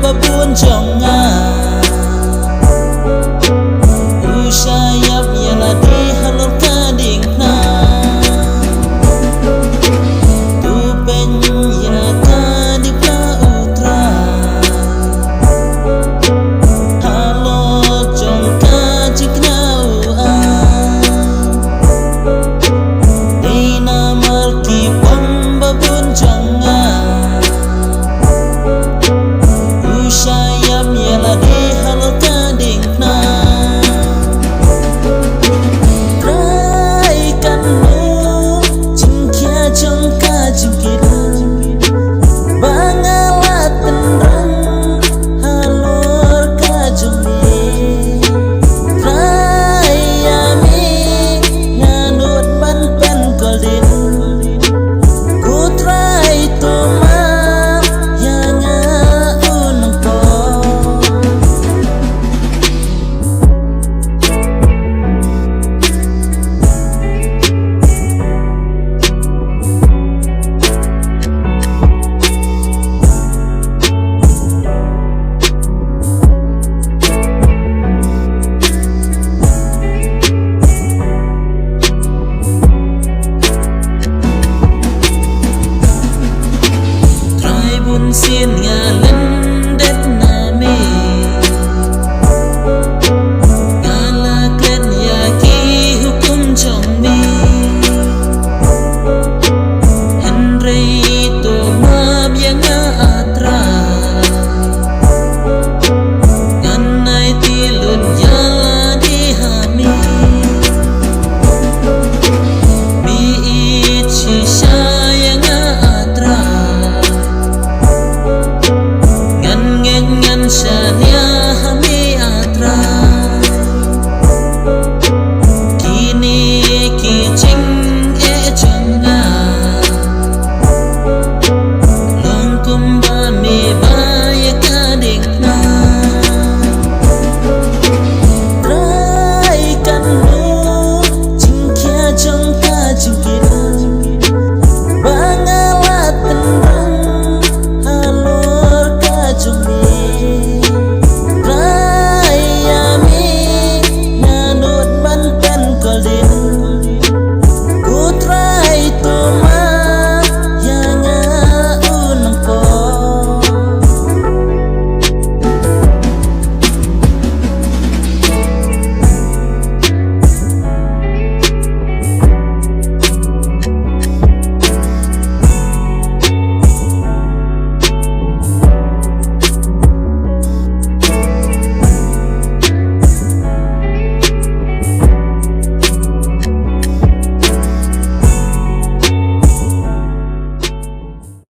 babun jonga Usyayap yala di halor kading na Tupen ya kadip la utra Halor jong kajik na Di namar kipong babun jonga Usyayap yala di halor kading na Sin ngalan det nami Galaklen yaki hukum chongmi Henry to mabyanga atra Ganay tilun yala di hami Biit shisayanga atra Ngan shania